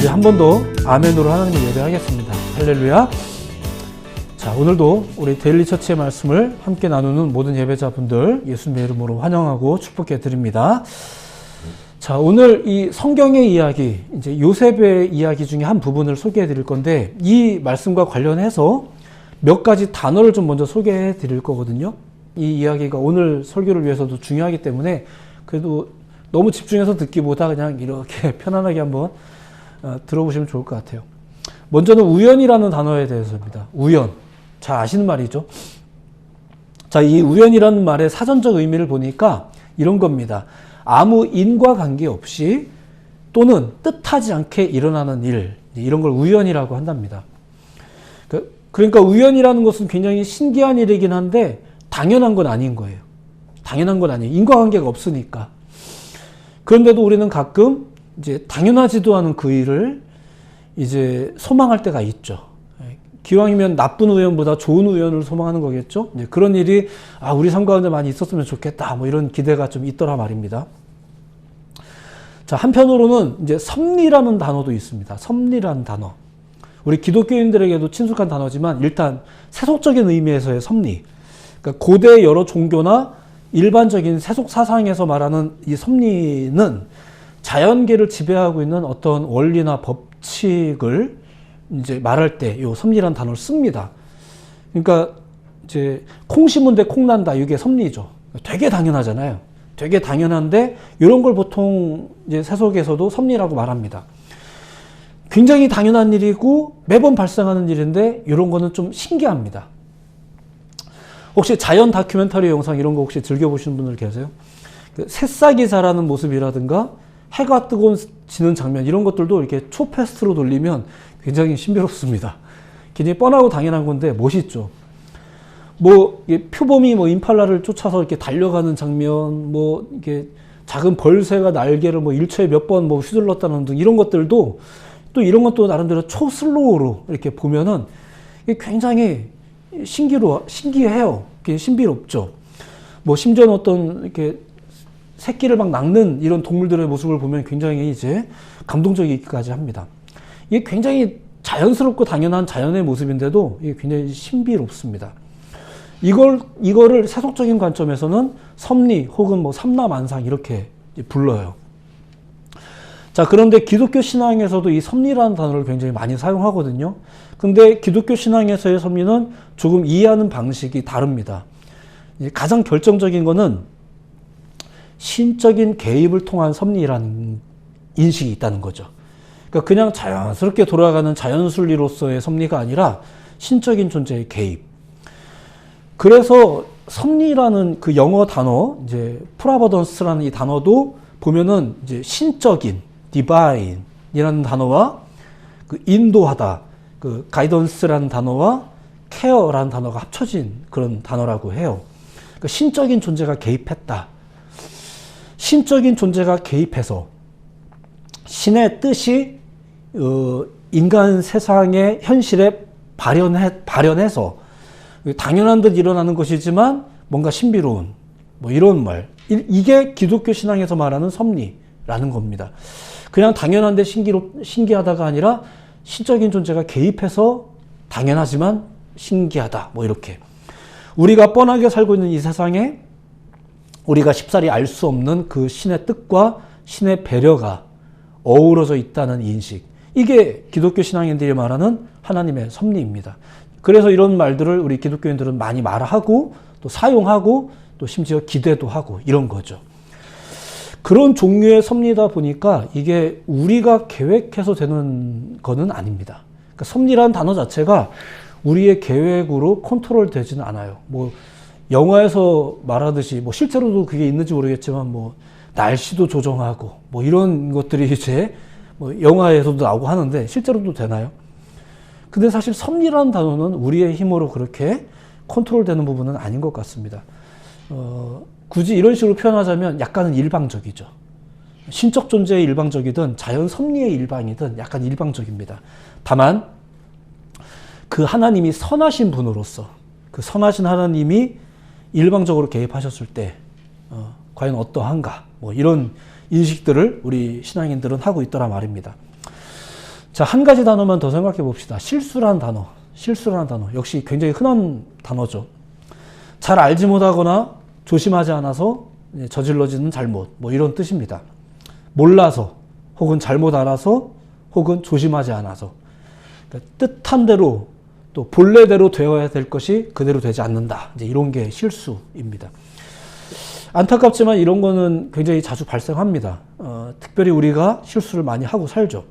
한 번 더 아멘으로 하나님을 예배하겠습니다. 할렐루야. 자, 오늘도 우리 데일리 처치의 말씀을 함께 나누는 모든 예배자분들 예수님의 이름으로 환영하고 축복해 드립니다. 자, 오늘 이 성경의 이야기, 이제 요셉의 이야기 중에 한 부분을 소개해 드릴 건데, 이 말씀과 관련해서 몇 가지 단어를 좀 먼저 소개해 드릴 거거든요. 이 이야기가 오늘 설교를 위해서도 중요하기 때문에 그래도 너무 집중해서 듣기보다 그냥 이렇게 편안하게 한번 들어보시면 좋을 것 같아요. 먼저는 우연이라는 단어에 대해서입니다. 우연. 잘 아시는 말이죠. 자, 이 우연이라는 말의 사전적 의미를 보니까 이런 겁니다. 아무 인과관계 없이 또는 뜻하지 않게 일어나는 일, 이런 걸 우연이라고 한답니다. 그러니까 우연이라는 것은 굉장히 신기한 일이긴 한데 당연한 건 아닌 거예요. 당연한 건 아니에요. 인과관계가 없으니까. 그런데도 우리는 가끔 이제 당연하지도 않은 그 일을 이제 소망할 때가 있죠. 기왕이면 나쁜 우연보다 좋은 우연을 소망하는 거겠죠. 이제 그런 일이 우리 삶 가운데 많이 있었으면 좋겠다. 뭐 이런 기대가 좀 있더라 말입니다. 자, 한편으로는 이제 섭리라는 단어도 있습니다. 섭리라는 단어. 우리 기독교인들에게도 친숙한 단어지만 일단 세속적인 의미에서의 섭리. 그러니까 고대 여러 종교나 일반적인 세속 사상에서 말하는 이 섭리는 자연계를 지배하고 있는 어떤 원리나 법칙을 이제 말할 때 이 섭리라는 단어를 씁니다. 그러니까 이제 콩 심은데 콩 난다, 이게 섭리죠. 되게 당연하잖아요. 되게 당연한데 이런 걸 보통 이제 세속에서도 섭리라고 말합니다. 굉장히 당연한 일이고 매번 발생하는 일인데 이런 거는 좀 신기합니다. 혹시 자연 다큐멘터리 영상 이런 거 혹시 즐겨보시는 분들 계세요? 새싹이 자라는 모습이라든가 해가 뜨고 지는 장면 이런 것들도 이렇게 초패스트로 돌리면 굉장히 신비롭습니다. 굉장히 뻔하고 당연한 건데 멋있죠. 뭐 표범이 임팔라를 쫓아서 이렇게 달려가는 장면, 이게 작은 벌새가 날개를 일초에 몇 번 휘둘렀다는 등 이런 것들도 또 이런 것도 나름대로 초슬로우로 이렇게 보면은 굉장히 신기해요. 신비롭죠. 심지어는 어떤 이렇게 새끼를 막 낚는 이런 동물들의 모습을 보면 굉장히 이제 감동적이기까지 합니다. 이게 굉장히 자연스럽고 당연한 자연의 모습인데도 이게 굉장히 신비롭습니다. 이거를 세속적인 관점에서는 섭리 혹은 삼라만상 이렇게 불러요. 자, 그런데 기독교 신앙에서도 이 섭리라는 단어를 굉장히 많이 사용하거든요. 근데 기독교 신앙에서의 섭리는 조금 이해하는 방식이 다릅니다. 가장 결정적인 거는 신적인 개입을 통한 섭리라는 인식이 있다는 거죠. 그러니까 그냥 자연스럽게 돌아가는 자연순리로서의 섭리가 아니라 신적인 존재의 개입. 그래서 섭리라는 그 영어 단어, 이제 프라버던스라는 이 단어도 보면은 이제 신적인 디바인이라는 단어와 그 인도하다, 그 가이던스라는 단어와 케어라는 단어가 합쳐진 그런 단어라고 해요. 그러니까 신적인 존재가 개입했다. 신적인 존재가 개입해서 신의 뜻이 인간 세상의 현실에 발현해서 당연한 듯 일어나는 것이지만 뭔가 신비로운 이런 말. 이게 기독교 신앙에서 말하는 섭리라는 겁니다. 그냥 당연한데 신기하다가 아니라 신적인 존재가 개입해서 당연하지만 신기하다. 이렇게. 우리가 뻔하게 살고 있는 이 세상에 우리가 쉽사리 알 수 없는 그 신의 뜻과 신의 배려가 어우러져 있다는 인식. 이게 기독교 신앙인들이 말하는 하나님의 섭리입니다. 그래서 이런 말들을 우리 기독교인들은 많이 말하고 또 사용하고 또 심지어 기대도 하고 이런 거죠. 그런 종류의 섭리다 보니까 이게 우리가 계획해서 되는 거는 아닙니다. 그러니까 섭리라는 단어 자체가 우리의 계획으로 컨트롤 되지는 않아요. 영화에서 말하듯이 실제로도 그게 있는지 모르겠지만 날씨도 조정하고 이런 것들이 이제 영화에서도 나오고 하는데 실제로도 되나요? 근데 사실 섭리라는 단어는 우리의 힘으로 그렇게 컨트롤 되는 부분은 아닌 것 같습니다. 굳이 이런 식으로 표현하자면 약간은 일방적이죠. 신적 존재의 일방적이든 자연 섭리의 일방이든 약간 일방적입니다. 다만 그 하나님이 선하신 분으로서 그 선하신 하나님이 일방적으로 개입하셨을 때 과연 어떠한가 이런 인식들을 우리 신앙인들은 하고 있더라 말입니다. 자, 한 가지 단어만 더 생각해 봅시다. 실수라는 단어. 실수라는 단어. 역시 굉장히 흔한 단어죠. 잘 알지 못하거나 조심하지 않아서 저질러지는 잘못. 뭐 이런 뜻입니다. 몰라서, 혹은 잘못 알아서, 혹은 조심하지 않아서. 그러니까 뜻한 대로, 또 본래대로 되어야 될 것이 그대로 되지 않는다. 이제 이런 게 실수입니다. 안타깝지만 이런 거는 굉장히 자주 발생합니다. 특별히 우리가 실수를 많이 하고 살죠.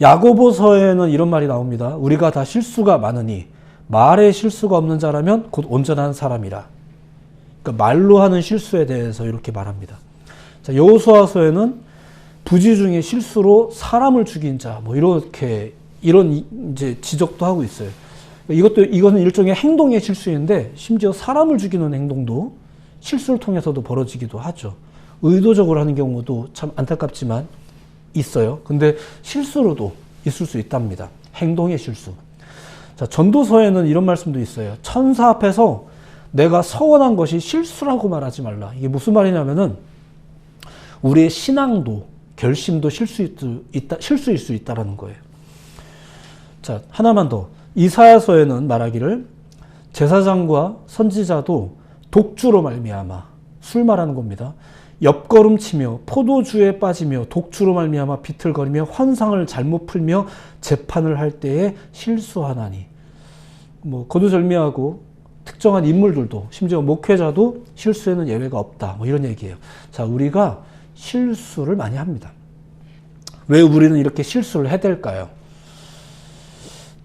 야고보서에는 이런 말이 나옵니다. 우리가 다 실수가 많으니 말에 실수가 없는 자라면 곧 온전한 사람이라. 그러니까 말로 하는 실수에 대해서 이렇게 말합니다. 자, 여호수아서에는 부지 중에 실수로 사람을 죽인 자, 뭐 이렇게 이런 이제 지적도 하고 있어요. 이거는 일종의 행동의 실수인데 심지어 사람을 죽이는 행동도 실수를 통해서도 벌어지기도 하죠. 의도적으로 하는 경우도 참 안타깝지만 있어요. 근데 실수로도 있을 수 있답니다. 행동의 실수. 자, 전도서에는 이런 말씀도 있어요. 천사 앞에서 내가 서원한 것이 실수라고 말하지 말라. 이게 무슨 말이냐면은 우리의 신앙도 결심도 실수일 수 있다라는 거예요. 자, 하나만 더. 이사야서에는 말하기를 제사장과 선지자도 독주로 말미암아, 술 말하는 겁니다. 옆걸음치며 포도주에 빠지며 독주로 말미암아 비틀거리며 환상을 잘못 풀며 재판을 할 때에 실수하나니. 뭐 거두절미하고 특정한 인물들도 심지어 목회자도 실수에는 예외가 없다. 뭐 이런 얘기예요. 자, 우리가 실수를 많이 합니다. 왜 우리는 이렇게 실수를 해댈까요?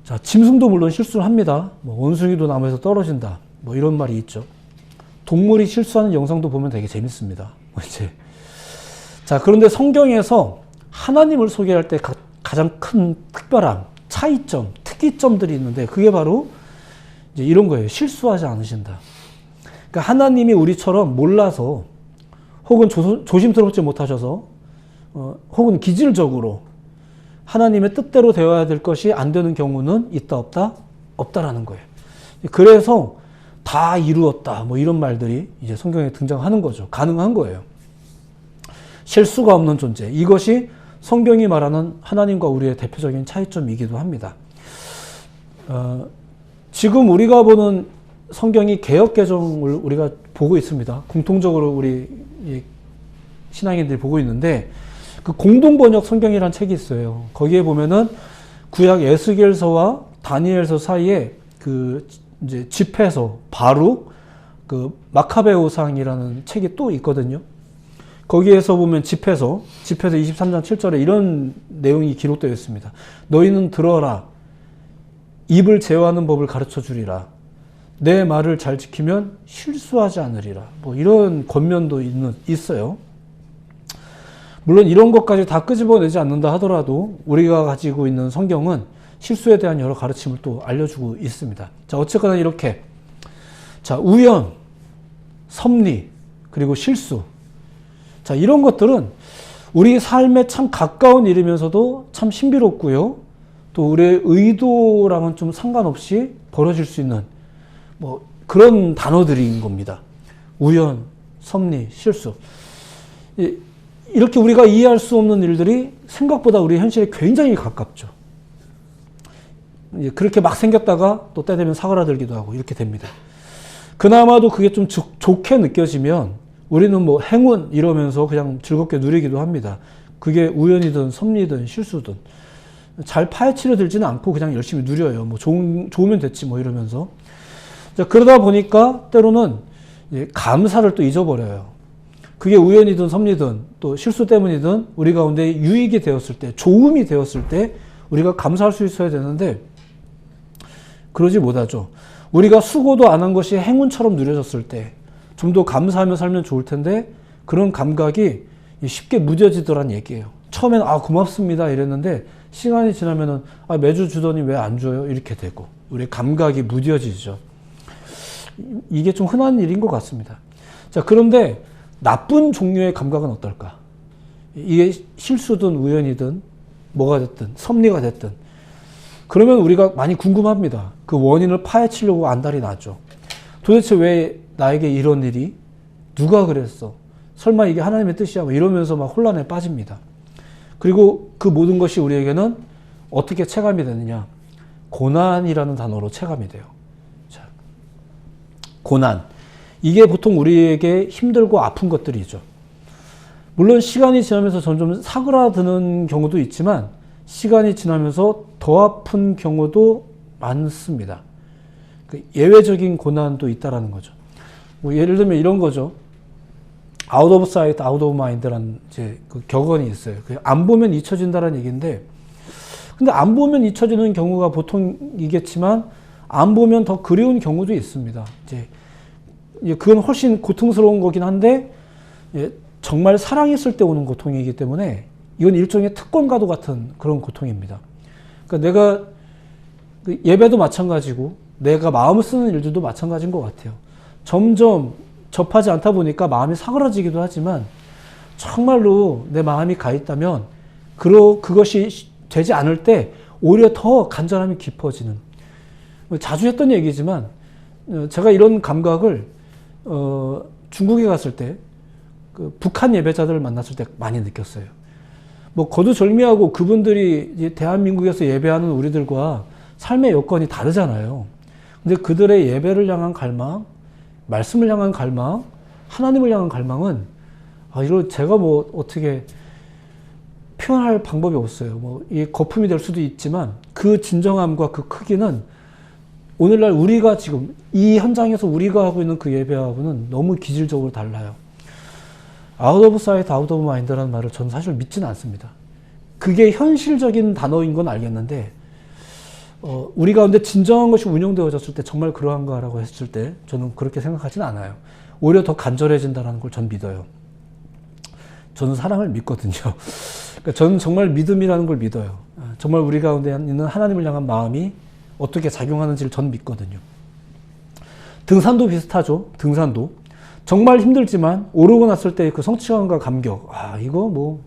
자, 짐승도 물론 실수를 합니다. 뭐 원숭이도 나무에서 떨어진다. 뭐 이런 말이 있죠. 동물이 실수하는 영상도 보면 되게 재밌습니다. 이제. 자, 그런데 성경에서 하나님을 소개할 때 가장 큰 특별함, 차이점, 특이점들이 있는데 그게 바로 이제 이런 거예요. 실수하지 않으신다. 그러니까 하나님이 우리처럼 몰라서 혹은 조심스럽지 못하셔서 혹은 기질적으로 하나님의 뜻대로 되어야 될 것이 안 되는 경우는 있다 없다? 없다라는 거예요. 그래서 다 이루었다. 뭐 이런 말들이 이제 성경에 등장하는 거죠. 가능한 거예요. 실수가 없는 존재. 이것이 성경이 말하는 하나님과 우리의 대표적인 차이점이기도 합니다. 지금 우리가 보는 성경이 개역개정을 우리가 보고 있습니다. 공통적으로 우리 신앙인들이 보고 있는데 그 공동번역 성경이라는 책이 있어요. 거기에 보면은 구약 에스겔서와 다니엘서 사이에 그 이제 집회서 바룩 그 마카베오상이라는 책이 또 있거든요. 거기에서 보면 집회서 23장 7절에 이런 내용이 기록되어 있습니다. 너희는 들어라. 입을 제어하는 법을 가르쳐 주리라. 내 말을 잘 지키면 실수하지 않으리라. 뭐 이런 권면도 있어요. 물론 이런 것까지 다 끄집어내지 않는다 하더라도 우리가 가지고 있는 성경은 실수에 대한 여러 가르침을 또 알려주고 있습니다. 자, 어쨌거나 이렇게. 자, 우연, 섭리, 그리고 실수. 자, 이런 것들은 우리 삶에 참 가까운 일이면서도 참 신비롭고요. 또 우리의 의도랑은 좀 상관없이 벌어질 수 있는 뭐 그런 단어들인 겁니다. 우연, 섭리, 실수. 이렇게 우리가 이해할 수 없는 일들이 생각보다 우리 현실에 굉장히 가깝죠. 그렇게 막 생겼다가 또 때 되면 사그라들기도 하고 이렇게 됩니다. 그나마도 그게 좀 좋게 느껴지면 우리는 뭐 행운 이러면서 그냥 즐겁게 누리기도 합니다. 그게 우연이든 섭리든 실수든 잘 파헤치려 들지는 않고 그냥 열심히 누려요. 뭐 좋으면 됐지 뭐 이러면서. 자, 그러다 보니까 때로는 감사를 또 잊어버려요. 그게 우연이든 섭리든 또 실수 때문이든 우리 가운데 유익이 되었을 때, 좋음이 되었을 때 우리가 감사할 수 있어야 되는데 그러지 못하죠. 우리가 수고도 안 한 것이 행운처럼 누려졌을 때 좀 더 감사하며 살면 좋을 텐데 그런 감각이 쉽게 무뎌지더란 얘기예요. 처음엔 고맙습니다 이랬는데 시간이 지나면은 매주 주더니 왜 안 줘요? 이렇게 되고 우리 감각이 무뎌지죠. 이게 좀 흔한 일인 것 같습니다. 자, 그런데 나쁜 종류의 감각은 어떨까? 이게 실수든 우연이든 뭐가 됐든 섭리가 됐든 그러면 우리가 많이 궁금합니다. 그 원인을 파헤치려고 안달이 나죠. 도대체 왜 나에게 이런 일이? 누가 그랬어? 설마 이게 하나님의 뜻이야? 뭐 이러면서 막 혼란에 빠집니다. 그리고 그 모든 것이 우리에게는 어떻게 체감이 되느냐? 고난이라는 단어로 체감이 돼요. 자, 고난. 이게 보통 우리에게 힘들고 아픈 것들이죠. 물론 시간이 지나면서 점점 사그라드는 경우도 있지만 시간이 지나면서 더 아픈 경우도 많습니다. 그 예외적인 고난도 있다라는 거죠. 뭐 예를 들면 이런 거죠. out of sight, out of mind라는 이제 그 격언이 있어요. 안 보면 잊혀진다라는 얘기인데, 근데 안 보면 잊혀지는 경우가 보통이겠지만 안 보면 더 그리운 경우도 있습니다. 이제 그건 훨씬 고통스러운 거긴 한데 정말 사랑했을 때 오는 고통이기 때문에 이건 일종의 특권과도 같은 그런 고통입니다. 그러니까 내가 예배도 마찬가지고 내가 마음을 쓰는 일들도 마찬가지인 것 같아요. 점점 접하지 않다 보니까 마음이 사그라지기도 하지만 정말로 내 마음이 가 있다면 그것이 되지 않을 때 오히려 더 간절함이 깊어지는, 자주 했던 얘기지만 제가 이런 감각을 중국에 갔을 때 그 북한 예배자들을 만났을 때 많이 느꼈어요. 뭐 거두절미하고 그분들이 대한민국에서 예배하는 우리들과 삶의 여건이 다르잖아요. 근데 그들의 예배를 향한 갈망, 말씀을 향한 갈망, 하나님을 향한 갈망은 이거 제가 뭐 어떻게 표현할 방법이 없어요. 뭐 이게 거품이 될 수도 있지만 그 진정함과 그 크기는 오늘날 우리가 지금 이 현장에서 우리가 하고 있는 그 예배하고는 너무 기질적으로 달라요. out of sight, out of mind라는 말을 저는 사실 믿지는 않습니다. 그게 현실적인 단어인 건 알겠는데 우리 가운데 진정한 것이 운영되어졌을 때 정말 그러한가라고 했을 때 저는 그렇게 생각하지는 않아요. 오히려 더 간절해진다는 걸 전 믿어요. 저는 사랑을 믿거든요. 그러니까 저는 정말 믿음이라는 걸 믿어요. 정말 우리 가운데 있는 하나님을 향한 마음이 어떻게 작용하는지를 전 믿거든요. 등산도 비슷하죠. 등산도. 정말 힘들지만 오르고 났을 때 그 성취감과 감격. 이거 뭐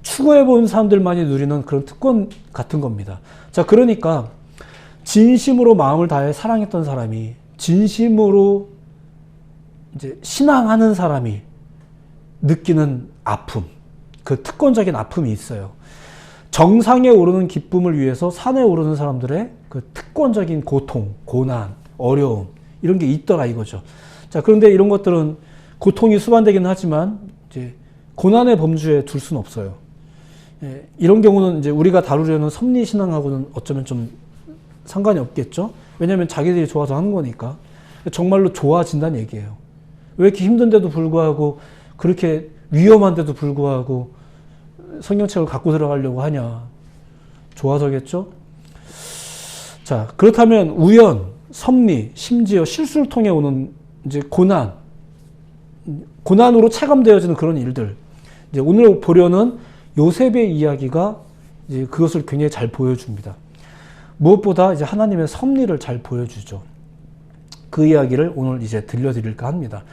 추구해본 사람들만이 누리는 그런 특권 같은 겁니다. 자, 그러니까 진심으로 마음을 다해 사랑했던 사람이, 진심으로 이제 신앙하는 사람이 느끼는 아픔, 그 특권적인 아픔이 있어요. 정상에 오르는 기쁨을 위해서 산에 오르는 사람들의 그 특권적인 고통, 고난, 어려움, 이런 게 있더라 이거죠. 자, 그런데 이런 것들은 고통이 수반되긴 하지만 이제 고난의 범주에 둘 수는 없어요. 이런 경우는 이제 우리가 다루려는 섭리신앙하고는 어쩌면 좀 상관이 없겠죠. 왜냐하면 자기들이 좋아서 하는 거니까. 정말로 좋아진다는 얘기예요. 왜 이렇게 힘든데도 불구하고, 그렇게 위험한데도 불구하고 성경책을 갖고 들어가려고 하냐. 좋아서겠죠. 자, 그렇다면 우연, 섭리, 심지어 실수를 통해 오는 이제 고난으로 체감되어지는 그런 일들. 이제 오늘 보려는 요셉의 이야기가 이제 그것을 굉장히 잘 보여줍니다. 무엇보다 이제 하나님의 섭리를 잘 보여주죠. 그 이야기를 오늘 이제 들려드릴까 합니다.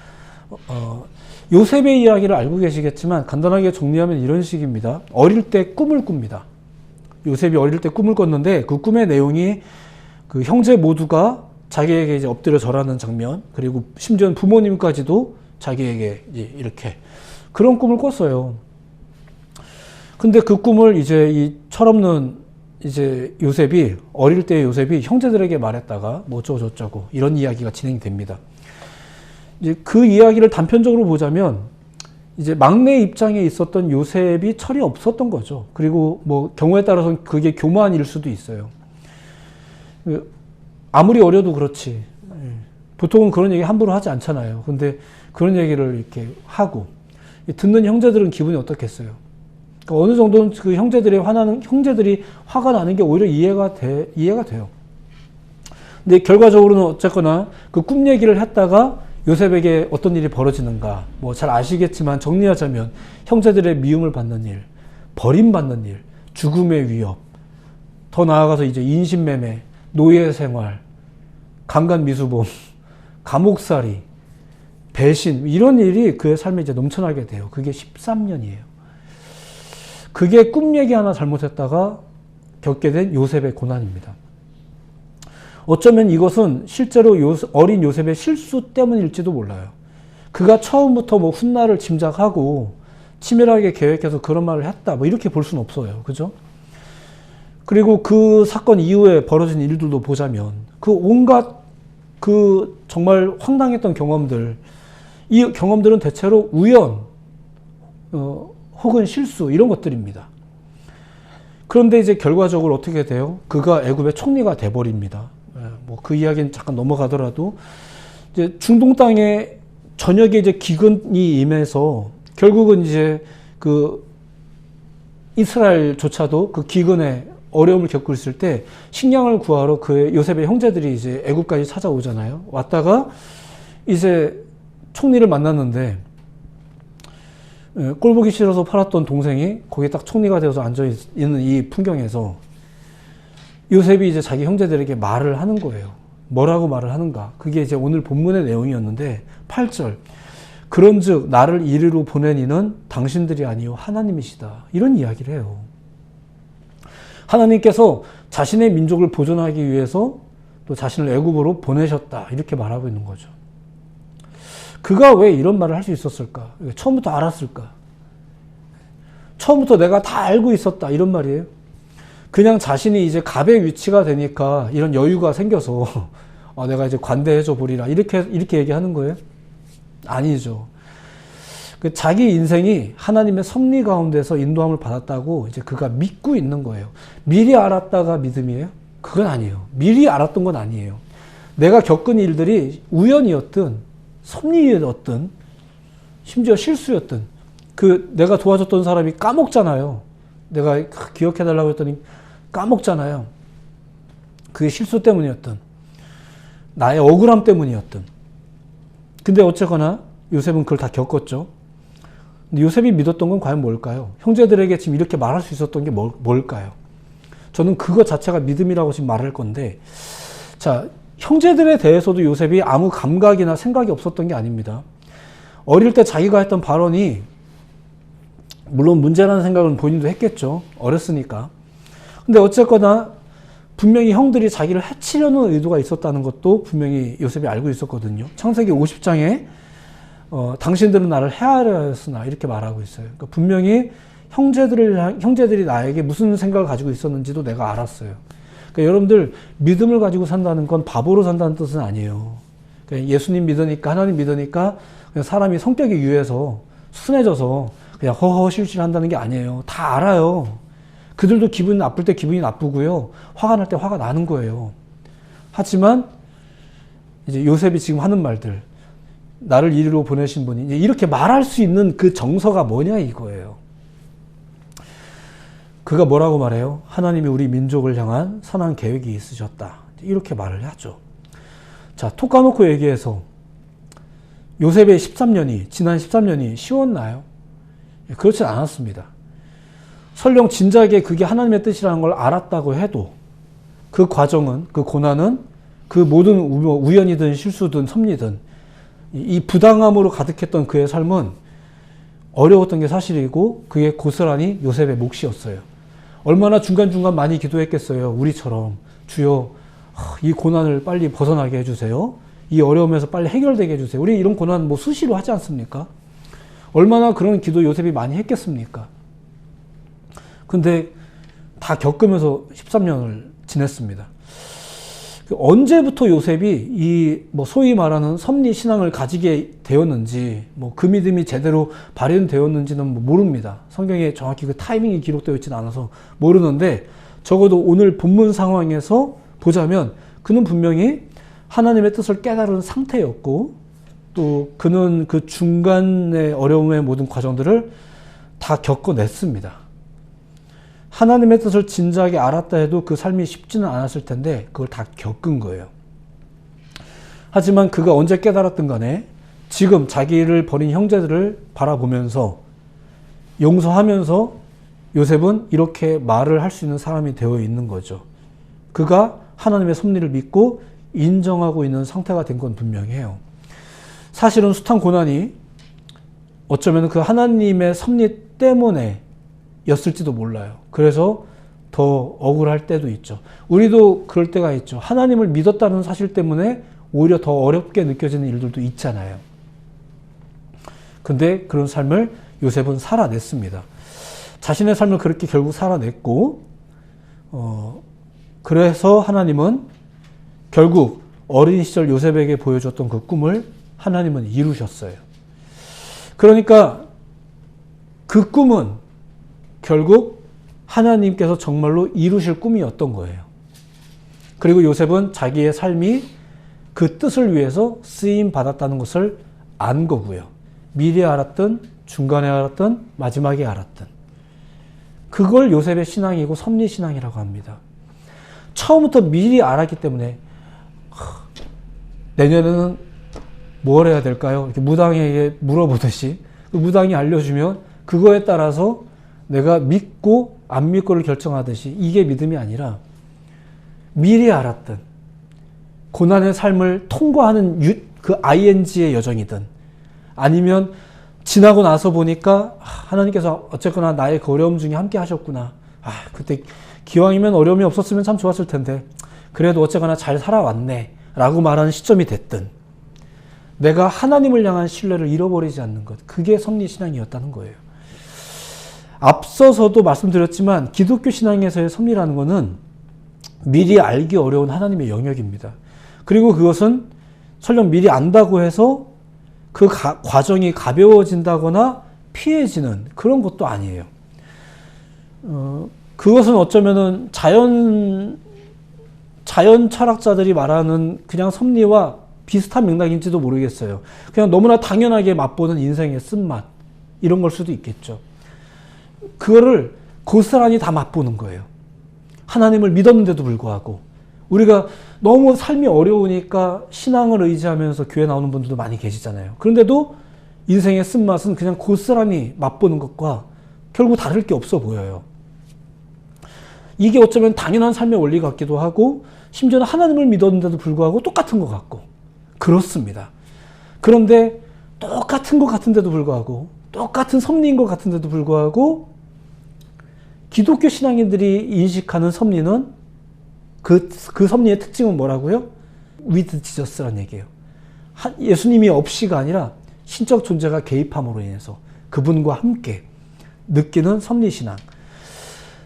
요셉의 이야기를 알고 계시겠지만 간단하게 정리하면 이런 식입니다. 어릴 때 꿈을 꿉니다. 요셉이 어릴 때 꿈을 꿨는데 그 꿈의 내용이 그 형제 모두가 자기에게 이제 엎드려 절하는 장면, 그리고 심지어는 부모님까지도 자기에게 이제 이렇게 그런 꿈을 꿨어요. 근데 그 꿈을 이제 이 철없는 이제 요셉이, 어릴 때 요셉이 형제들에게 말했다가 뭐 어쩌고저쩌고 이런 이야기가 진행됩니다. 이제 그 이야기를 단편적으로 보자면 이제 막내 입장에 있었던 요셉이 철이 없었던 거죠. 그리고 뭐 경우에 따라서는 그게 교만한 일 수도 있어요. 아무리 어려도 그렇지. 보통은 그런 얘기 함부로 하지 않잖아요. 근데 그런 얘기를 이렇게 하고 듣는 형제들은 기분이 어떻겠어요? 그러니까 어느 정도는 그 형제들이 화가 나는 게 오히려 이해가 돼요. 근데 결과적으로는 어쨌거나 그 꿈 얘기를 했다가 요셉에게 어떤 일이 벌어지는가, 뭐 잘 아시겠지만 정리하자면 형제들의 미움을 받는 일, 버림받는 일, 죽음의 위협, 더 나아가서 이제 인신매매, 노예 생활, 강간미수범, 감옥살이, 배신, 이런 일이 그의 삶에 이제 넘쳐나게 돼요. 그게 13년이에요. 그게 꿈 얘기 하나 잘못했다가 겪게 된 요셉의 고난입니다. 어쩌면 이것은 실제로 어린 요셉의 실수 때문일지도 몰라요. 그가 처음부터 뭐 훗날을 짐작하고 치밀하게 계획해서 그런 말을 했다. 뭐 이렇게 볼 수는 없어요. 그죠? 그리고 그 사건 이후에 벌어진 일들도 보자면 그 온갖 그 정말 황당했던 경험들, 이 경험들은 대체로 우연 혹은 실수 이런 것들입니다. 그런데 이제 결과적으로 어떻게 돼요? 그가 애굽의 총리가 돼버립니다. 뭐 그 이야기는 잠깐 넘어가더라도 이제 중동 땅에 전역에 이제 기근이 임해서 결국은 이제 그 이스라엘조차도 그 기근에 어려움을 겪고 있을 때 식량을 구하러 그 요셉의 형제들이 이제 애굽까지 찾아오잖아요. 왔다가 이제 총리를 만났는데 꼴보기 싫어서 팔았던 동생이 거기에 딱 총리가 되어서 앉아있는 이 풍경에서 요셉이 이제 자기 형제들에게 말을 하는 거예요. 뭐라고 말을 하는가? 그게 이제 오늘 본문의 내용이었는데 8절 그런즉 나를 이리로 보낸 이는 당신들이 아니요 하나님이시다. 이런 이야기를 해요. 하나님께서 자신의 민족을 보존하기 위해서 또 자신을 애굽으로 보내셨다. 이렇게 말하고 있는 거죠. 그가 왜 이런 말을 할 수 있었을까? 처음부터 알았을까? 처음부터 내가 다 알고 있었다. 이런 말이에요. 그냥 자신이 이제 갑의 위치가 되니까 이런 여유가 생겨서 내가 이제 관대해져 보리라. 이렇게 얘기하는 거예요? 아니죠. 자기 인생이 하나님의 섭리 가운데서 인도함을 받았다고 이제 그가 믿고 있는 거예요. 미리 알았다가 믿음이에요? 그건 아니에요. 미리 알았던 건 아니에요. 내가 겪은 일들이 우연이었든 섭리였든 심지어 실수였든 그 내가 도와줬던 사람이 까먹잖아요. 내가 기억해달라고 했더니 까먹잖아요. 그게 실수 때문이었든 나의 억울함 때문이었든. 근데 어쨌거나 요셉은 그걸 다 겪었죠. 근데 요셉이 믿었던 건 과연 뭘까요? 형제들에게 지금 이렇게 말할 수 있었던 게 뭘까요? 저는 그거 자체가 믿음이라고 지금 말할 건데, 자, 형제들에 대해서도 요셉이 아무 감각이나 생각이 없었던 게 아닙니다. 어릴 때 자기가 했던 발언이 물론 문제라는 생각은 본인도 했겠죠. 어렸으니까. 근데 어쨌거나 분명히 형들이 자기를 해치려는 의도가 있었다는 것도 분명히 요셉이 알고 있었거든요. 창세기 50장에 당신들은 나를 해하려 하였으나 이렇게 말하고 있어요. 그러니까 분명히 형제들이 나에게 무슨 생각을 가지고 있었는지도 내가 알았어요. 그러니까 여러분들 믿음을 가지고 산다는 건 바보로 산다는 뜻은 아니에요. 그러니까 예수님 믿으니까 하나님 믿으니까 그냥 사람이 성격이 유해서 순해져서 그냥 허허실실 한다는 게 아니에요. 다 알아요. 그들도 기분이 나쁠 때 기분이 나쁘고요. 화가 날 때 화가 나는 거예요. 하지만 이제 요셉이 지금 하는 말들, 나를 이리로 보내신 분이 이제 이렇게 말할 수 있는 그 정서가 뭐냐 이거예요. 그가 뭐라고 말해요? 하나님이 우리 민족을 향한 선한 계획이 있으셨다. 이렇게 말을 하죠. 자, 톡 까놓고 얘기해서 요셉의 지난 13년이 쉬웠나요? 그렇지 않았습니다. 설령 진작에 그게 하나님의 뜻이라는 걸 알았다고 해도 그 과정은, 그 고난은 그 모든 우연이든 실수든 섭리든 이 부당함으로 가득했던 그의 삶은 어려웠던 게 사실이고 그게 고스란히 요셉의 몫이었어요. 얼마나 중간중간 많이 기도했겠어요. 우리처럼 주여 이 고난을 빨리 벗어나게 해주세요. 이 어려움에서 빨리 해결되게 해주세요. 우리 이런 고난 뭐 수시로 하지 않습니까? 얼마나 그런 기도 요셉이 많이 했겠습니까? 근데 다 겪으면서 13년을 지냈습니다. 언제부터 요셉이 이 뭐 소위 말하는 섭리 신앙을 가지게 되었는지, 뭐 그 믿음이 제대로 발현되었는지는 뭐 모릅니다. 성경에 정확히 그 타이밍이 기록되어 있지는 않아서 모르는데 적어도 오늘 본문 상황에서 보자면 그는 분명히 하나님의 뜻을 깨달은 상태였고 또 그는 그 중간의 어려움의 모든 과정들을 다 겪어냈습니다. 하나님의 뜻을 진작에 알았다 해도 그 삶이 쉽지는 않았을 텐데 그걸 다 겪은 거예요. 하지만 그가 언제 깨달았든 간에 지금 자기를 버린 형제들을 바라보면서 용서하면서 요셉은 이렇게 말을 할 수 있는 사람이 되어 있는 거죠. 그가 하나님의 섭리를 믿고 인정하고 있는 상태가 된 건 분명해요. 사실은 숱한 고난이 어쩌면 그 하나님의 섭리 때문에 였을지도 몰라요. 그래서 더 억울할 때도 있죠. 우리도 그럴 때가 있죠. 하나님을 믿었다는 사실 때문에 오히려 더 어렵게 느껴지는 일들도 있잖아요. 근데 그런 삶을 요셉은 살아냈습니다. 자신의 삶을 그렇게 결국 살아냈고, 그래서 하나님은 결국 어린 시절 요셉에게 보여줬던 그 꿈을 하나님은 이루셨어요. 그러니까 그 꿈은 결국 하나님께서 정말로 이루실 꿈이었던 거예요. 그리고 요셉은 자기의 삶이 그 뜻을 위해서 쓰임 받았다는 것을 안 거고요. 미리 알았든 중간에 알았든 마지막에 알았든 그걸 요셉의 신앙이고 섭리신앙이라고 합니다. 처음부터 미리 알았기 때문에 내년에는 뭘 해야 될까요? 이렇게 무당에게 물어보듯이 그 무당이 알려주면 그거에 따라서 내가 믿고 안 믿고를 결정하듯이 이게 믿음이 아니라 미리 알았든 고난의 삶을 통과하는 그 ing의 여정이든 아니면 지나고 나서 보니까 하나님께서 어쨌거나 나의 그 어려움 중에 함께 하셨구나. 그때 기왕이면 어려움이 없었으면 참 좋았을 텐데 그래도 어쨌거나 잘 살아왔네 라고 말하는 시점이 됐든 내가 하나님을 향한 신뢰를 잃어버리지 않는 것, 그게 섭리신앙이었다는 거예요. 앞서서도 말씀드렸지만 기독교 신앙에서의 섭리라는 것은 미리 알기 어려운 하나님의 영역입니다. 그리고 그것은 설령 미리 안다고 해서 그 과정이 가벼워진다거나 피해지는 그런 것도 아니에요. 그것은 어쩌면은 자연 철학자들이 말하는 그냥 섭리와 비슷한 맥락인지도 모르겠어요. 그냥 너무나 당연하게 맛보는 인생의 쓴맛 이런 걸 수도 있겠죠. 그거를 고스란히 다 맛보는 거예요. 하나님을 믿었는데도 불구하고 우리가 너무 삶이 어려우니까 신앙을 의지하면서 교회 나오는 분들도 많이 계시잖아요. 그런데도 인생의 쓴맛은 그냥 고스란히 맛보는 것과 결국 다를 게 없어 보여요. 이게 어쩌면 당연한 삶의 원리 같기도 하고 심지어는 하나님을 믿었는데도 불구하고 똑같은 것 같고 그렇습니다. 그런데 똑같은 것 같은데도 불구하고 똑같은 섭리인 것 같은데도 불구하고 기독교 신앙인들이 인식하는 섭리는 그 섭리의 특징은 뭐라고요? with Jesus라는 얘기예요. 예수님이 없이가 아니라 신적 존재가 개입함으로 인해서 그분과 함께 느끼는 섭리신앙.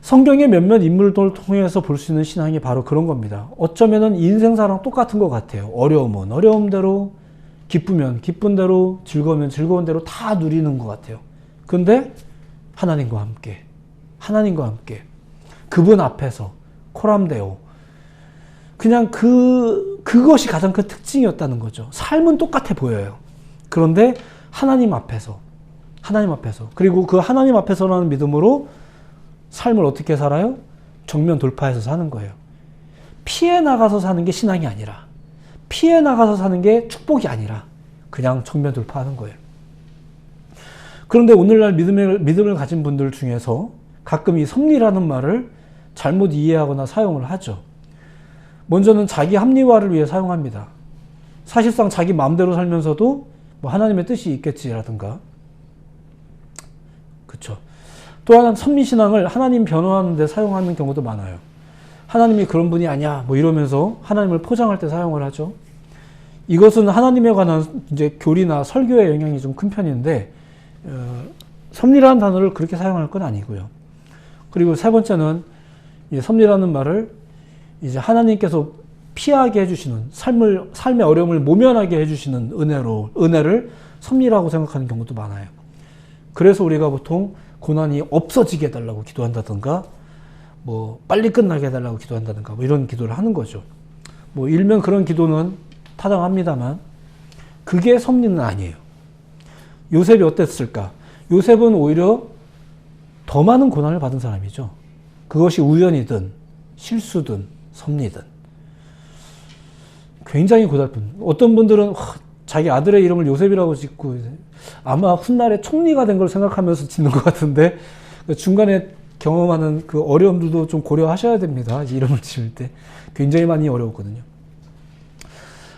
성경의 몇몇 인물들을 통해서 볼 수 있는 신앙이 바로 그런 겁니다. 어쩌면은 인생사랑 똑같은 것 같아요. 어려움은 어려움대로, 기쁘면 기쁜 대로, 즐거우면 즐거운 대로 다 누리는 것 같아요. 근데 하나님과 함께 그분 앞에서 코람데오 그냥 그것이 가장 큰 특징이었다는 거죠. 삶은 똑같아 보여요. 그런데 하나님 앞에서 그리고 그 하나님 앞에서라는 믿음으로 삶을 어떻게 살아요? 정면 돌파해서 사는 거예요. 피해 나가서 사는 게 신앙이 아니라 피해 나가서 사는 게 축복이 아니라 그냥 정면 돌파하는 거예요. 그런데 오늘날 믿음을 가진 분들 중에서 가끔 이 섭리라는 말을 잘못 이해하거나 사용을 하죠. 먼저는 자기 합리화를 위해 사용합니다. 사실상 자기 마음대로 살면서도 뭐 하나님의 뜻이 있겠지라든가 그렇죠. 또 하나는 섭리신앙을 하나님 변호하는 데 사용하는 경우도 많아요. 하나님이 그런 분이 아니야 뭐 이러면서 하나님을 포장할 때 사용을 하죠. 이것은 하나님에 관한 이제 교리나 설교의 영향이 좀 큰 편인데 섭리라는 단어를 그렇게 사용할 건 아니고요. 그리고 세 번째는 이 섭리라는 말을 이제 하나님께서 피하게 해주시는 삶의 어려움을 모면하게 해주시는 은혜를 섭리라고 생각하는 경우도 많아요. 그래서 우리가 보통 고난이 없어지게 해달라고 기도한다든가 뭐 빨리 끝나게 해달라고 기도한다든가 뭐 이런 기도를 하는 거죠. 뭐 일면 그런 기도는 타당합니다만 그게 섭리는 아니에요. 요셉이 어땠을까? 요셉은 오히려 더 많은 고난을 받은 사람이죠. 그것이 우연이든 실수든 섭리든 굉장히 고달픈. 어떤 분들은 자기 아들의 이름을 요셉이라고 짓고 아마 훗날에 총리가 된 걸 생각하면서 짓는 것 같은데 중간에 경험하는 그 어려움들도 좀 고려하셔야 됩니다. 이름을 지을 때 굉장히 많이 어려웠거든요.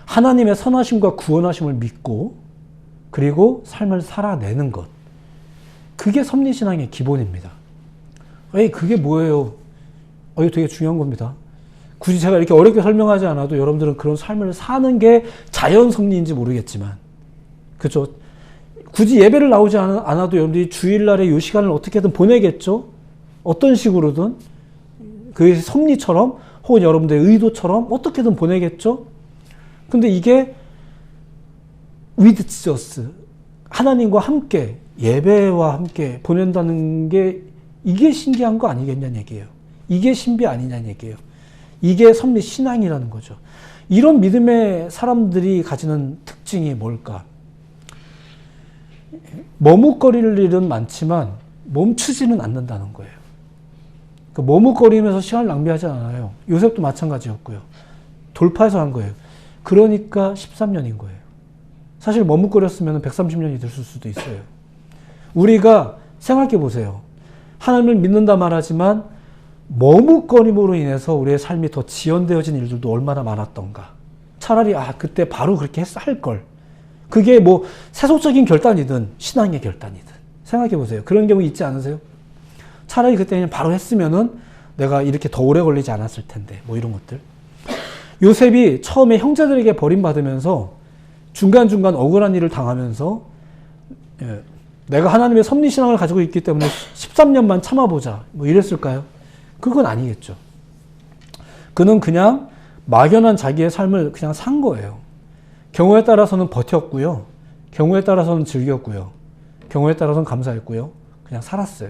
하나님의 선하심과 구원하심을 믿고 그리고 삶을 살아내는 것, 그게 섭리신앙의 기본입니다. 그게 뭐예요? 이거 되게 중요한 겁니다. 굳이 제가 이렇게 어렵게 설명하지 않아도 여러분들은 그런 삶을 사는 게 자연 섭리인지 모르겠지만 그렇죠. 굳이 예배를 나오지 않아도 여러분들이 주일날에 이 시간을 어떻게든 보내겠죠? 어떤 식으로든. 그 섭리처럼 혹은 여러분들의 의도처럼 어떻게든 보내겠죠? 근데 이게 with Jesus, 하나님과 함께, 예배와 함께 보낸다는 게 이게 신기한 거 아니겠냐는 얘기예요. 이게 신비 아니냐는 얘기예요. 이게 섭리 신앙이라는 거죠. 이런 믿음의 사람들이 가지는 특징이 뭘까? 머뭇거릴 일은 많지만 멈추지는 않는다는 거예요. 그러니까 머뭇거리면서 시간을 낭비하지 않아요. 요셉도 마찬가지였고요. 돌파해서 한 거예요. 그러니까 13년인 거예요. 사실 머뭇거렸으면 130년이 됐을 수도 있어요. 우리가 생각해 보세요. 하나님을 믿는다 말하지만 머뭇거림으로 인해서 우리의 삶이 더 지연되어진 일들도 얼마나 많았던가. 차라리 그때 바로 그렇게 할 걸. 그게 뭐 세속적인 결단이든 신앙의 결단이든 생각해 보세요. 그런 경우 있지 않으세요? 차라리 그때 그냥 바로 했으면은 내가 이렇게 더 오래 걸리지 않았을 텐데 뭐 이런 것들. 요셉이 처음에 형제들에게 버림받으면서 중간중간 억울한 일을 당하면서 내가 하나님의 섭리신앙을 가지고 있기 때문에 13년만 참아보자 뭐 이랬을까요? 그건 아니겠죠. 그는 그냥 막연한 자기의 삶을 그냥 산 거예요. 경우에 따라서는 버텼고요. 경우에 따라서는 즐겼고요. 경우에 따라서는 감사했고요. 그냥 살았어요.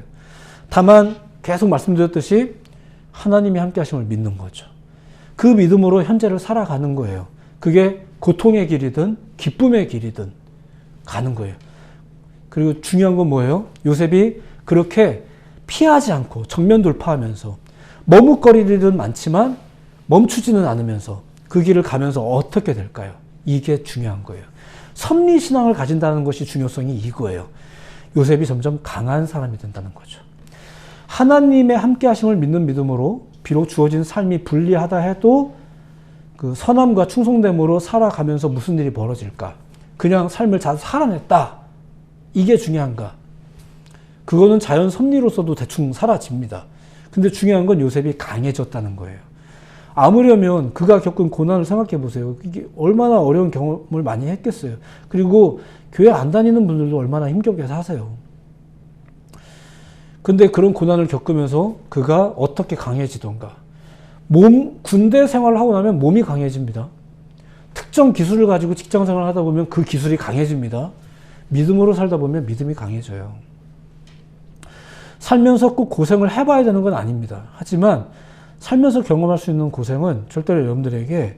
다만 계속 말씀드렸듯이 하나님이 함께 하심을 믿는 거죠. 그 믿음으로 현재를 살아가는 거예요. 그게 고통의 길이든 기쁨의 길이든 가는 거예요. 그리고 중요한 건 뭐예요? 요셉이 그렇게 피하지 않고 정면 돌파하면서 머뭇거릴 일은 많지만 멈추지는 않으면서 그 길을 가면서 어떻게 될까요? 이게 중요한 거예요. 섭리신앙을 가진다는 것이 중요성이 이거예요. 요셉이 점점 강한 사람이 된다는 거죠. 하나님의 함께 하심을 믿는 믿음으로 비록 주어진 삶이 불리하다 해도 그 선함과 충성됨으로 살아가면서 무슨 일이 벌어질까? 그냥 삶을 잘 살아냈다. 이게 중요한가? 그거는 자연 섭리로서도 대충 사라집니다. 근데 중요한 건 요셉이 강해졌다는 거예요. 아무려면 그가 겪은 고난을 생각해 보세요. 이게 얼마나 어려운 경험을 많이 했겠어요. 그리고 교회 안 다니는 분들도 얼마나 힘겹게 사세요. 근데 그런 고난을 겪으면서 그가 어떻게 강해지던가. 군대 생활을 하고 나면 몸이 강해집니다. 특정 기술을 가지고 직장 생활을 하다 보면 그 기술이 강해집니다. 믿음으로 살다 보면 믿음이 강해져요. 살면서 꼭 고생을 해봐야 되는 건 아닙니다. 하지만 살면서 경험할 수 있는 고생은 절대로 여러분들에게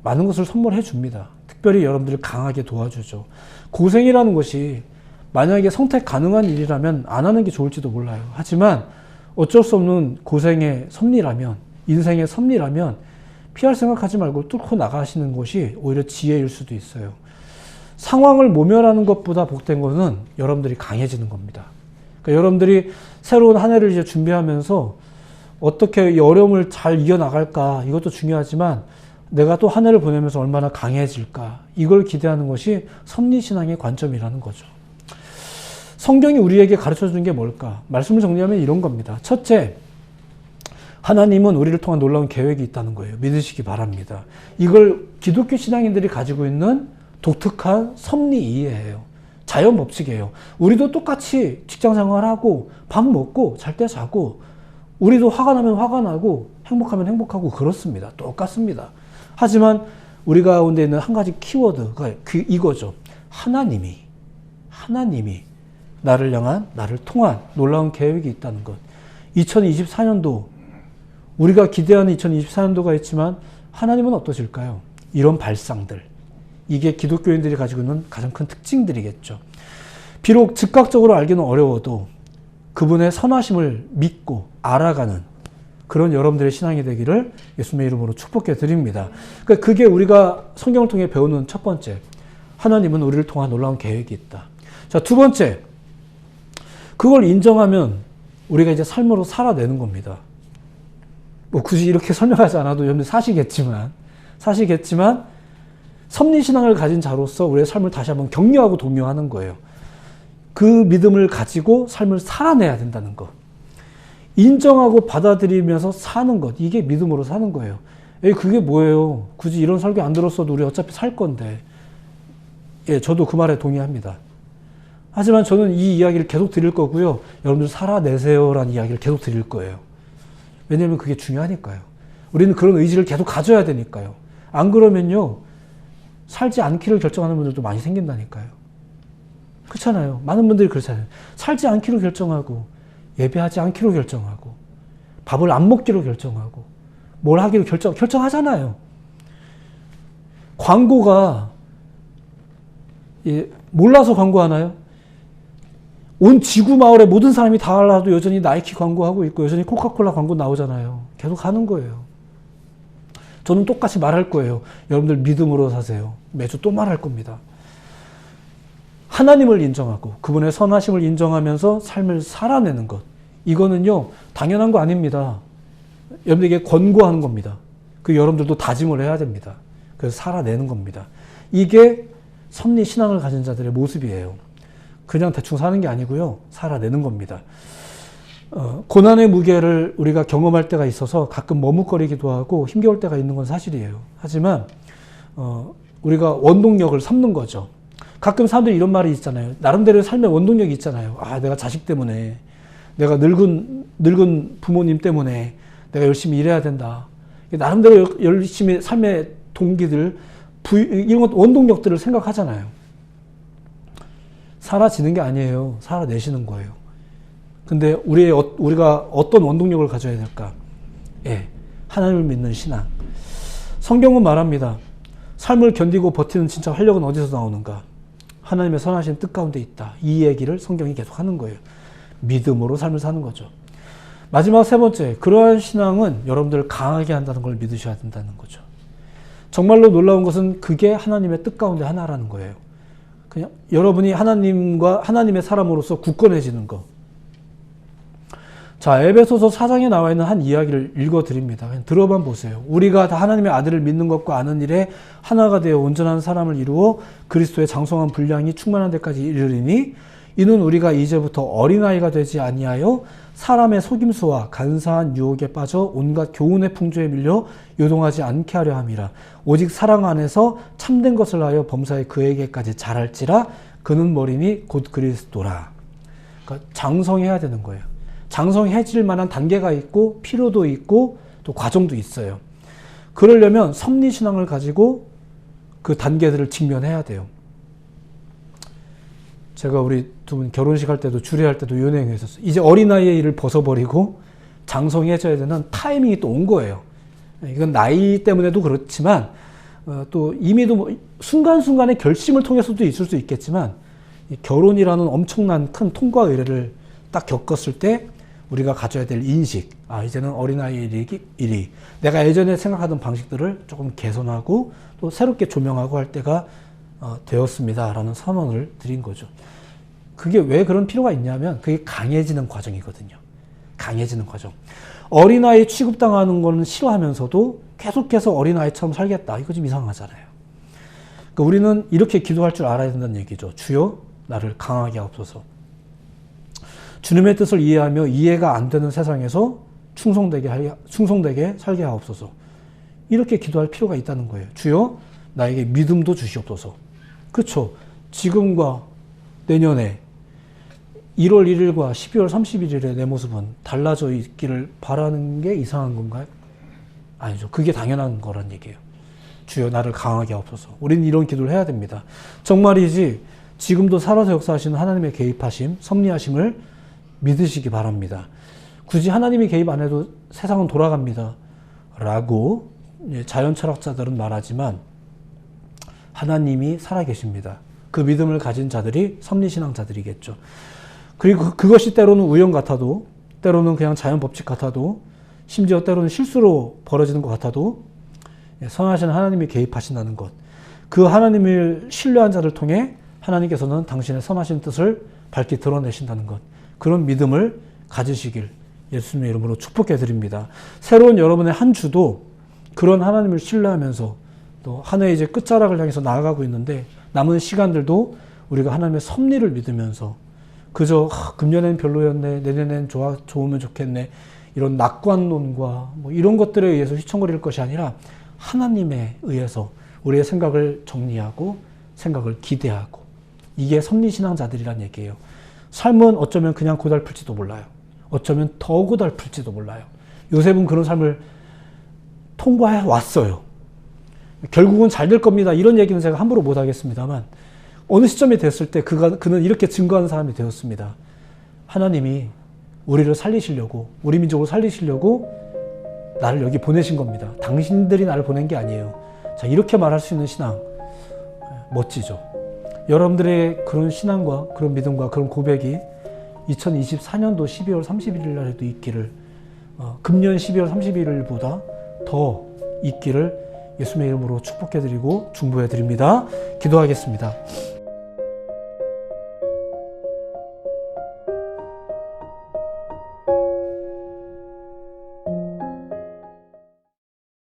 많은 것을 선물해 줍니다. 특별히 여러분들을 강하게 도와주죠. 고생이라는 것이 만약에 선택 가능한 일이라면 안 하는 게 좋을지도 몰라요. 하지만 어쩔 수 없는 고생의 섭리라면, 인생의 섭리라면 피할 생각하지 말고 뚫고 나가시는 것이 오히려 지혜일 수도 있어요. 상황을 모면하는 것보다 복된 것은 여러분들이 강해지는 겁니다. 그러니까 여러분들이 새로운 한 해를 이제 준비하면서 어떻게 이 어려움을 잘 이겨나갈까 이것도 중요하지만 내가 또 한 해를 보내면서 얼마나 강해질까 이걸 기대하는 것이 섭리신앙의 관점이라는 거죠. 성경이 우리에게 가르쳐주는 게 뭘까? 말씀을 정리하면 이런 겁니다. 첫째, 하나님은 우리를 통한 놀라운 계획이 있다는 거예요. 믿으시기 바랍니다. 이걸 기독교 신앙인들이 가지고 있는 독특한 섭리 이해예요. 자연 법칙이에요. 우리도 똑같이 직장 생활하고 밥 먹고 잘 때 자고 우리도 화가 나면 화가 나고 행복하면 행복하고 그렇습니다. 똑같습니다. 하지만 우리 가운데 있는 한 가지 키워드가 이거죠. 하나님이 나를 향한, 나를 통한 놀라운 계획이 있다는 것. 2024년도, 우리가 기대하는 2024년도가 있지만 하나님은 어떠실까요? 이런 발상들. 이게 기독교인들이 가지고 있는 가장 큰 특징들이겠죠. 비록 즉각적으로 알기는 어려워도 그분의 선하심을 믿고 알아가는 그런 여러분들의 신앙이 되기를 예수님의 이름으로 축복해 드립니다. 그러니까 그게 우리가 성경을 통해 배우는 첫 번째. 하나님은 우리를 통한 놀라운 계획이 있다. 자, 두 번째. 그걸 인정하면 우리가 이제 삶으로 살아내는 겁니다. 뭐 굳이 이렇게 설명하지 않아도 여러분들 사시겠지만 섭리신앙을 가진 자로서 우리의 삶을 다시 한번 격려하고 독려하는 거예요. 그 믿음을 가지고 삶을 살아내야 된다는 것. 인정하고 받아들이면서 사는 것. 이게 믿음으로 사는 거예요. 그게 뭐예요? 굳이 이런 설교 안 들었어도 우리 어차피 살 건데. 예, 저도 그 말에 동의합니다. 하지만 저는 이 이야기를 계속 드릴 거고요. 여러분들 살아내세요라는 이야기를 계속 드릴 거예요. 왜냐하면 그게 중요하니까요. 우리는 그런 의지를 계속 가져야 되니까요. 안 그러면요, 살지 않기를 결정하는 분들도 많이 생긴다니까요. 그렇잖아요. 많은 분들이 그렇잖아요. 살지 않기로 결정하고, 예배하지 않기로 결정하고, 밥을 안 먹기로 결정하고, 뭘 하기로 결정하잖아요. 광고가, 예, 몰라서 광고하나요? 온 지구 마을의 모든 사람이 다 알아도 여전히 나이키 광고하고 있고, 여전히 코카콜라 광고 나오잖아요. 계속 하는 거예요. 저는 똑같이 말할 거예요. 여러분들 믿음으로 사세요. 매주 또 말할 겁니다. 하나님을 인정하고 그분의 선하심을 인정하면서 삶을 살아내는 것. 이거는요, 당연한 거 아닙니다. 여러분들에게 권고하는 겁니다. 그 여러분들도 다짐을 해야 됩니다. 그래서 살아내는 겁니다. 이게 섭리 신앙을 가진 자들의 모습이에요. 그냥 대충 사는 게 아니고요. 살아내는 겁니다. 고난의 무게를 우리가 경험할 때가 있어서 가끔 머뭇거리기도 하고 힘겨울 때가 있는 건 사실이에요. 하지만 우리가 원동력을 삼는 거죠. 가끔 사람들이 이런 말이 있잖아요. 나름대로 삶의 원동력이 있잖아요. 아, 내가 자식 때문에, 내가 늙은 부모님 때문에 내가 열심히 일해야 된다. 나름대로 열심히 삶의 동기들, 이런 것 원동력들을 생각하잖아요. 사라지는 게 아니에요. 살아내시는 거예요. 근데 우리가 어떤 원동력을 가져야 될까? 예, 하나님을 믿는 신앙. 성경은 말합니다. 삶을 견디고 버티는 진짜 활력은 어디서 나오는가? 하나님의 선하신 뜻 가운데 있다. 이 얘기를 성경이 계속 하는 거예요. 믿음으로 삶을 사는 거죠. 마지막 세 번째, 그러한 신앙은 여러분들을 강하게 한다는 걸 믿으셔야 된다는 거죠. 정말로 놀라운 것은 그게 하나님의 뜻 가운데 하나라는 거예요. 그냥 여러분이 하나님의 사람으로서 굳건해지는 것. 자, 에베소서 4장에 나와 있는 한 이야기를 읽어드립니다. 그냥 들어만 보세요. 우리가 다 하나님의 아들을 믿는 것과 아는 일에 하나가 되어 온전한 사람을 이루어 그리스도의 장성한 분량이 충만한 데까지 이르리니 이는 우리가 이제부터 어린아이가 되지 아니하여 사람의 속임수와 간사한 유혹에 빠져 온갖 교훈의 풍조에 밀려 요동하지 않게 하려 함이라. 오직 사랑 안에서 참된 것을 하여 범사에 그에게까지 자랄지라. 그는 머리니 곧 그리스도라. 그러니까 장성해야 되는 거예요. 장성해질 만한 단계가 있고 필요도 있고 또 과정도 있어요. 그러려면 섭리신앙을 가지고 그 단계들을 직면해야 돼요. 제가 우리 두 분 결혼식 할 때도 주례할 때도 이런 얘기 했었어요. 이제 어린아이의 일을 벗어버리고 장성해져야 되는 타이밍이 또 온 거예요. 이건 나이 때문에도 그렇지만 또 이미도 순간순간의 결심을 통해서도 있을 수 있겠지만 결혼이라는 엄청난 큰 통과 의례를 딱 겪었을 때 우리가 가져야 될 인식, 이제는 어린아이의 일이 내가 예전에 생각하던 방식들을 조금 개선하고 또 새롭게 조명하고 할 때가 되었습니다 라는 선언을 드린 거죠. 그게 왜 그런 필요가 있냐면 그게 강해지는 과정이거든요. 강해지는 과정. 어린아이 취급당하는 거는 싫어하면서도 계속해서 어린아이처럼 살겠다. 이거 좀 이상하잖아요. 그러니까 우리는 이렇게 기도할 줄 알아야 된다는 얘기죠. 주여 나를 강하게 하옵소서. 주님의 뜻을 이해하며 이해가 안 되는 세상에서 충성되게 살게 하옵소서. 이렇게 기도할 필요가 있다는 거예요. 주여 나에게 믿음도 주시옵소서. 그렇죠. 지금과 내년에 1월 1일과 12월 31일에 내 모습은 달라져 있기를 바라는 게 이상한 건가요? 아니죠. 그게 당연한 거란 얘기예요. 주여 나를 강하게 하옵소서. 우리는 이런 기도를 해야 됩니다. 정말이지 지금도 살아서 역사하시는 하나님의 개입하심, 섭리하심을 믿으시기 바랍니다. 굳이 하나님이 개입 안 해도 세상은 돌아갑니다. 라고 자연 철학자들은 말하지만 하나님이 살아계십니다. 그 믿음을 가진 자들이 섭리신앙자들이겠죠. 그리고 그것이 때로는 우연 같아도, 때로는 그냥 자연 법칙 같아도, 심지어 때로는 실수로 벌어지는 것 같아도 선하신 하나님이 개입하신다는 것. 그 하나님을 신뢰한 자를 통해 하나님께서는 당신의 선하신 뜻을 밝히 드러내신다는 것. 그런 믿음을 가지시길 예수님의 이름으로 축복해 드립니다. 새로운 여러분의 한 주도 그런 하나님을 신뢰하면서 또 한 해 이제 끝자락을 향해서 나아가고 있는데 남은 시간들도 우리가 하나님의 섭리를 믿으면서 그저 금년엔 별로였네, 내년엔 좋으면 좋겠네 이런 낙관론과 뭐 이런 것들에 의해서 휘청거릴 것이 아니라 하나님에 의해서 우리의 생각을 정리하고 생각을 기대하고, 이게 섭리신앙자들이란 얘기예요. 삶은 어쩌면 그냥 고달플지도 몰라요. 어쩌면 더 고달플지도 몰라요. 요셉은 그런 삶을 통과해 왔어요. 결국은 잘 될 겁니다. 이런 얘기는 제가 함부로 못 하겠습니다만, 어느 시점이 됐을 때 그는 이렇게 증거하는 사람이 되었습니다. 하나님이 우리를 살리시려고, 우리 민족을 살리시려고 나를 여기 보내신 겁니다. 당신들이 나를 보낸 게 아니에요. 자, 이렇게 말할 수 있는 신앙, 멋지죠. 여러분들의 그런 신앙과 그런 믿음과 그런 고백이 2024년도 12월 31일 날에도 있기를, 금년 12월 31일보다 더 있기를 예수님의 이름으로 축복해드리고 중보해드립니다. 기도하겠습니다.